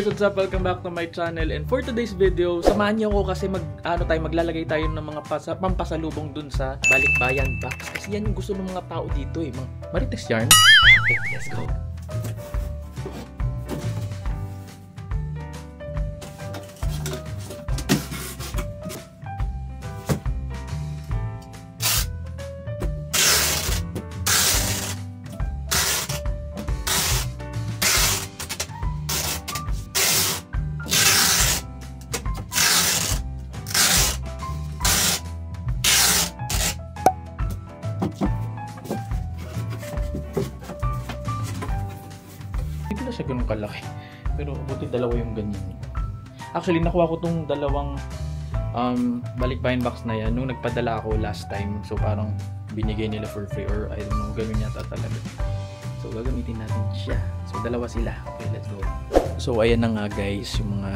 what's up? Welcome back to my channel. And for today's video, samahan niyo ako kasi maglalagay tayo ng mga pampasalubong dun sa Balikbayan box. Kasi yan yung gusto ng mga tao dito eh. Mga Marites yarn. Okay, let's go. Hindi na siya ganun kalaki. Pero buti dalawa yung ganyan. Actually, nakuha ko tong dalawang Balikbayan box na yan nung nagpadala ako last time. So parang binigay nila for free or I don't know, gawin yata talaga. So gagamitin natin siya. So dalawa sila. Okay, let's go. So ayan na nga guys, yung mga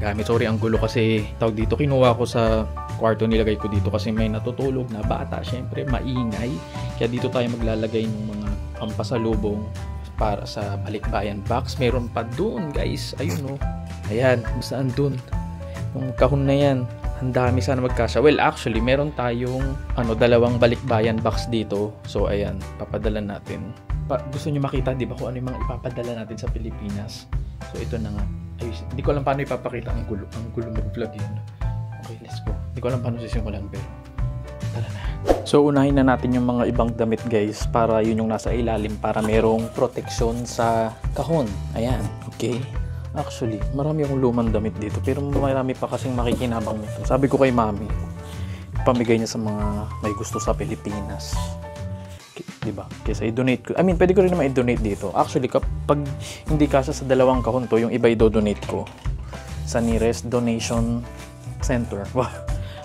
gamit. Sorry, ang gulo kasi tawag dito. Kinuha ko sa kwarto, nilagay ko dito kasi may natutulog na bata. Syempre, maingay. Kaya dito tayo maglalagay ng mga pampasalubong para sa Balikbayan box. Meron pa doon guys. Ayun o. Ayan. Saan doon? Yung kahon na yan. Ang dami, sana magkasya. Well, actually, meron tayong dalawang Balikbayan box dito. So, ayan. Papadala natin. Gusto nyo makita, di ba, kung ano yung mga ipapadala natin sa Pilipinas? So, ito na nga. Ayos. Hindi ko alam paano ipapakita ang gulo. Ang gulo mag-vlog yun. Okay, let's go. Hindi ko alam paano sisimulan, pero tara na. So, unahin na natin yung mga ibang damit guys para yun yung nasa ilalim para merong proteksyon sa kahon. Ayan, okay. Actually, marami akong lumang damit dito pero marami pa kasing makikinabang nito. Sabi ko kay mami, pamigay niya sa mga may gusto sa Pilipinas. Diba? Kesa i-donate ko. I mean, pwede ko rin naman i-donate dito. Actually, kapag hindi kasya sa dalawang kahon to, yung iba i-donate ko sa nearest donation center.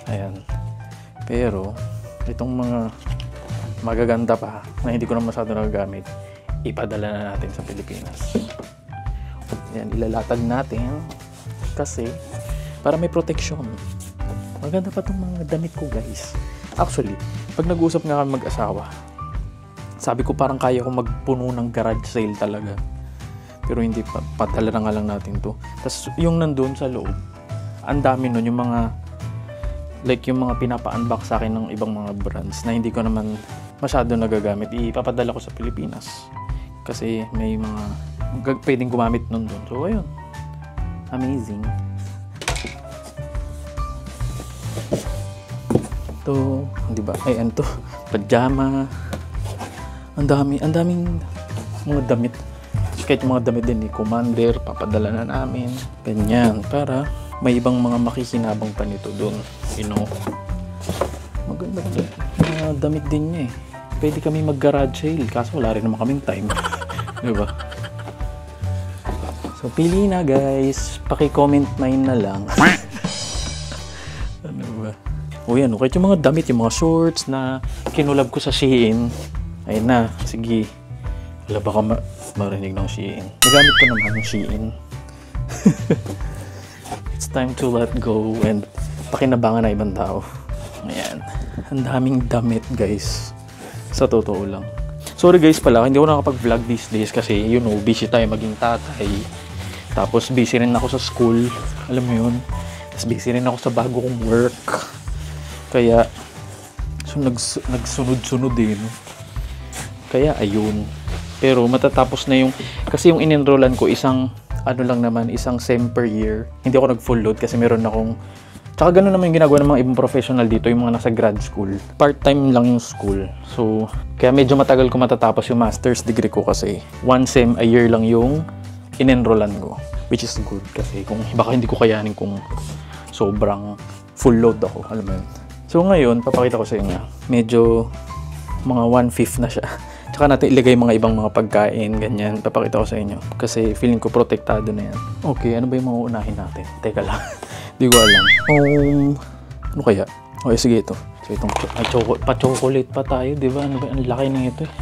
Ayan. Pero, itong mga magaganda pa na hindi ko na masyado nagagamit, ipadala na natin sa Pilipinas. Yan, ilalatag natin kasi para may protection. Maganda pa itong mga damit ko guys. Actually, pag nag-uusap nga kami mag-asawa, sabi ko parang kaya ko magpuno ng garage sale talaga. Pero hindi pa, padala na nga lang natin to. Tapos yung nandun sa loob, ang dami nun, yung mga like yung mga pinapa-unbox sa akin ng ibang mga brands na hindi ko naman masyado nagagamit, ipapadala ko sa Pilipinas kasi may mga pwedeng gumamit nun doon. So ayun, amazing. Ito, di ba? Ay, ano to? Pajama. Ang daming mga damit. Kahit yung mga damit din ni Commander, papadala na namin. Ganyan, para may ibang mga makikinabang pa nito doon. You know, maganda mga damit din niya eh. Pwede kami mag-garage sale, kaso wala rin naman kaming time. Diba? So, pili na guys. Paki-comment mine na lang. Ano ba? O yan, kahit yung mga damit, yung mga shorts na kinulab ko sa Shein. Ayun na, sige. Wala baka marinig ng Shein. Nagamit ko naman ng Shein. It's time to let go and pakinabangan na ibang tao. Ayan. Ang daming damit guys. Sa totoo lang. Sorry guys pala, hindi ako nakapag-vlog these days kasi you know, busy tayo maging tatay. Tapos busy rin ako sa school. Alam mo yun? Tapos busy rin ako sa bago kong work. Kaya, so nagsunod-sunod eh. No? Kaya ayun. Pero matatapos na yung, kasi yung in-enrollan ko isang isang SEM per year. Hindi ako nag-full load kasi meron akong, tsaka ganun naman yung ginagawa ng mga ibang professional dito, yung mga nasa grad school. Part-time lang yung school. So, kaya medyo matagal ko matatapos yung master's degree ko kasi 1 SEM a year lang yung in-enrollan ko. Which is good kasi kung baka hindi ko kayanin kung sobrang full load ako. Alam mo yun. So, ngayon, papakita ko sa inyo. Medyo mga 1/5 na siya. Tsaka natin ilagay mga ibang mga pagkain, ganyan. Papakita ko sa inyo. Kasi feeling ko protektado na yan. Okay, ano ba yung mga uunahin natin? Teka lang. Di ko alam. Ano kaya? Okay, sige ito. So itong pa-chocolate pa tayo, di ba? Ano ba? Ang laki na ito eh.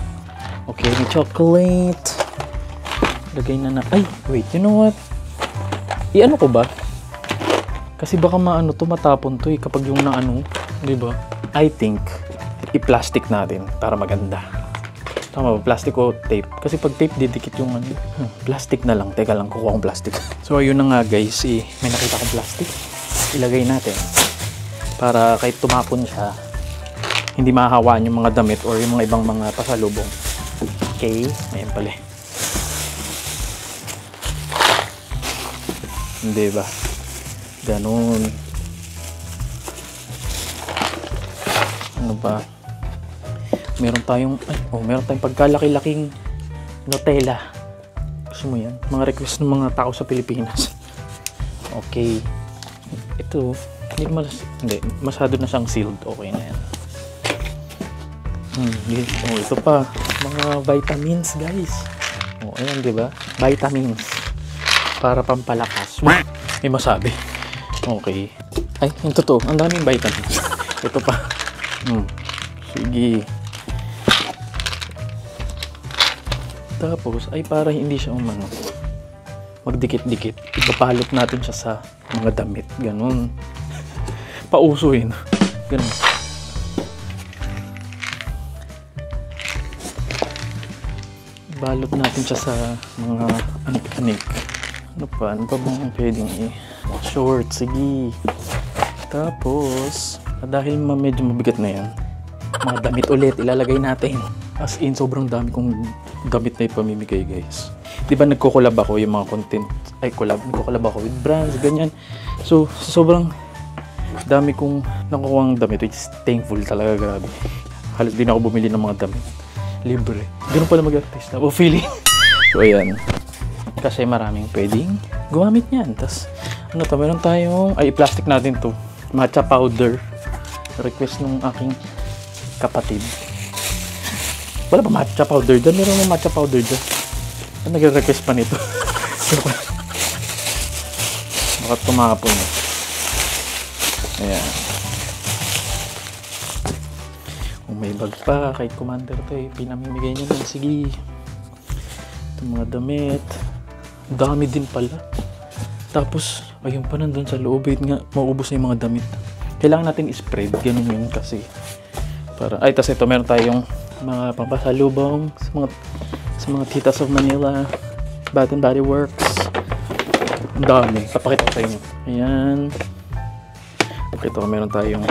Okay, may chocolate. Lagay na. Ay, wait, you know what? I-ano ko ba? Kasi baka matapon to eh. Kapag yung di ba? I think, i-plastic natin para maganda. Tama ba? Plastic o tape? Kasi pag tape, didikit yung ano. Plastic na lang. Teka lang, kukuha kong plastic. So, ayun na nga guys. May nakita kong plastic. Ilagay natin. Para kahit tumapon siya, hindi mahahawaan yung mga damit or yung mga ibang mga pasalubong. Okay? Ayan pala. Hindi ba? Ganun. Ano ba? Meron tayong pagkalaki-laking Nutella. Gusto mo yan? Mga request ng mga tao sa Pilipinas. Okay. Ito, hindi, masyado na siyang sealed. Okay na yan. Ito pa. Mga vitamins, guys. Ayan, di ba? Vitamins. Para pampalakas. May masabi. Okay. Ay, yung totoo. Ang daming vitamins. Ito pa. Sige. Tapos, ay para hindi siya magdikit-dikit. Ipapalot natin siya sa mga damit. Ganun. Pausuin. Ganun. Balot natin siya sa mga anik-anik. Ano pa bang pwedeng short, sige. Tapos, dahil medyo mabigat na yan, mga damit ulit ilalagay natin. As in, sobrang dami kong damit na ipamimigay, guys. Di ba nagko-collab ako yung mga content, nagko-collab ako with brands, ganyan. So, sobrang dami kong nakukuhang damit, which is thankful talaga, grabe. Halos din ako bumili ng mga damit. Libre. Ganun pala mag-artista. O feeling. So, ayan. Kasi maraming pwedeng gumamit niyan. Tapos, ano to, meron tayong, plastic natin to. Matcha powder. Request ng aking kapatid. Wala ba matcha powder dyan? Meron mo matcha powder dyan. Nag-request pa nito. Baka tumapon. Ayan. Kung may bag pa, kahit commander to pinamimigay niya lang. Sige. Itong mga damit. Dami din pala. Tapos, ayun pa nandun sa loob. Nga, maubos na yung mga damit. Kailangan natin i-spread. Ganun yun kasi. Tas ito, meron tayong mga pampasalubong sa mga Titas of Manila, Bath and Body Works. Ang dami. Papakita ko sa inyo. Ayan. Ito, meron tayong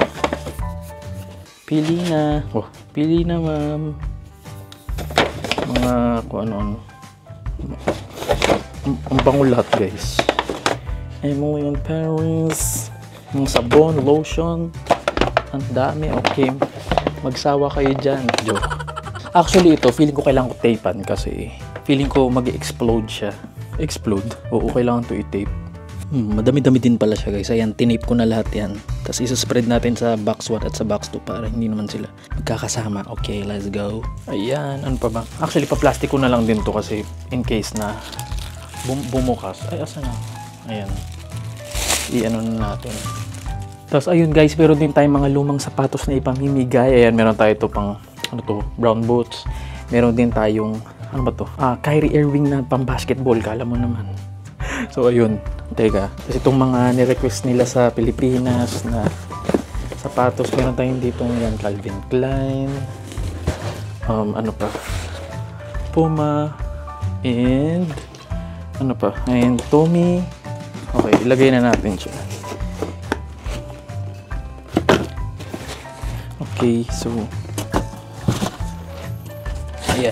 pili na. Pili na, ma'am. Mga kung ano. Ang bango lahat, guys. Emily in Paris. Mga sabon, lotion. Ang dami. Okay. Magsawa kayo dyan. Joke. Actually, ito, feeling ko kailangan ko tapean kasi feeling ko mag-explode siya. Explode? Oo, kailangan to i-tape. Madami-dami din pala siya, guys. Ayan, tinape ko na lahat yan. Tapos isa-spread natin sa box 1 at sa box 2 para hindi naman sila magkakasama. Okay, let's go. Ayan, ano pa ba? Actually, pa-plastic ko na lang din to kasi in case na bumukas. Ay, asa na? Ayan. I-ano na natin. Tapos ayun guys, meron din tayong mga lumang sapatos na ipamimigay. Ayan, meron tayo ito pang, brown boots. Meron din tayong, ano ba to? Kyrie Irving na pang basketball, kala mo naman. So ayun, teka. Tapos itong mga ni-request nila sa Pilipinas na sapatos, meron tayong dito yan, Calvin Klein. Ano pa? Puma. And, ano pa? And Tommy. Okay, ilagay na natin siya. Okay, so ayan,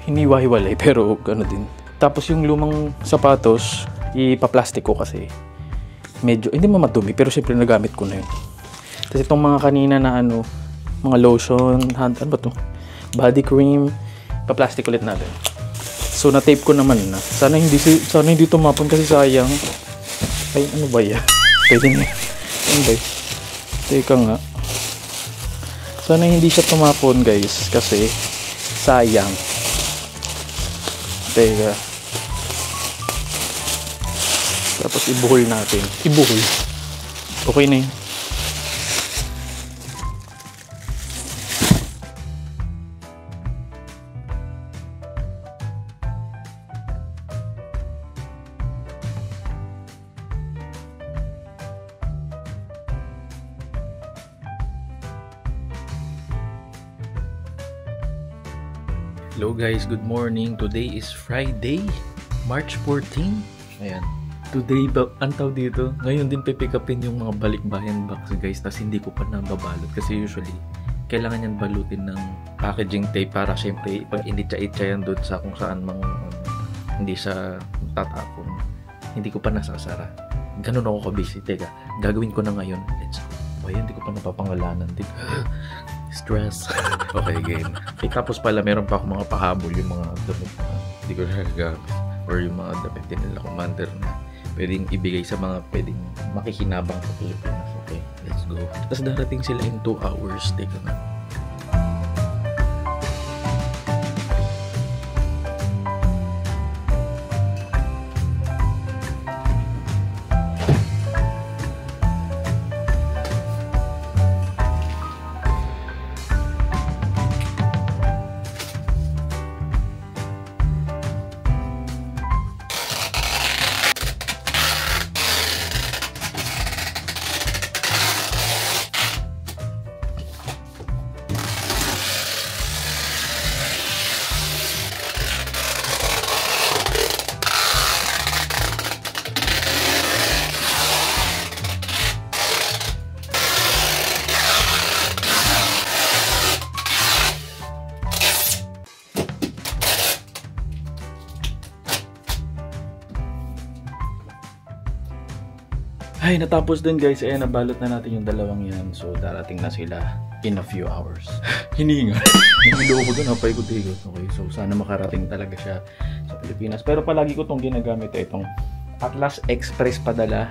hiniwa-hiwalay pero ano din. Tapos yung lumang sapatos, ipa-plastic ko kasi medyo, hindi madumi pero siyempre nagamit ko na yun. Tapos itong mga kanina na mga lotion, ano ba to? Body cream, ipa-plastic ulit natin. So na-tape ko naman na. Sana hindi tumapon kasi sayang. Ay, ano ba yan? Pwede na. Ano ba? Teka nga. Sana hindi siya tumapon, guys, kasi sayang. Teka. Tapos ibuhol natin. Ibuhol. Okay na yun. Hello guys, good morning. Today is Friday, March 14. Ayan. Today, ang tawag dito, ngayon din pipick upin yung mga balikbayan box guys, tas hindi ko pa nababalot kasi usually kailangan yan balutin ng packaging tape para syempre pag initsa-itsa yan doon sa kung saan mang hindi siya tatapon. Hindi ko pa nasasara. Ganun ako ka-busy. Teka, gagawin ko na ngayon. Let's go. Ayan, hindi ko pa napapangalanan. Stress. Okay, game. Tapos pala, meron pa ako mga pahabol, yung mga damit na hindi ko nagagamit. Or yung mga damit din nila commander na pwedeng ibigay sa mga pwedeng makikinabang sa Pilipinas. Okay, let's go. Tapos darating sila in 2 hours. Teka nga. Ay, natapos din guys. Ayan, nabalot na natin yung dalawang yan. So, darating na sila in a few hours. Hininga. Nahilo ko doon, paikot-ikot. Okay, so sana makarating talaga siya sa Pilipinas. Pero palagi ko itong ginagamit. Itong Atlas Express padala.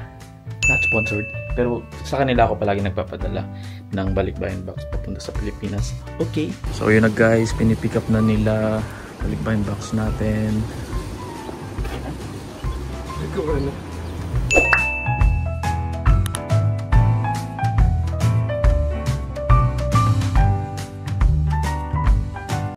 Not sponsored. Pero sa kanila ako palagi nagpapadala ng balikbayan box papunta sa Pilipinas. Okay. So, yun na guys. Pinipick up na nila balikbayan box natin. Okay na.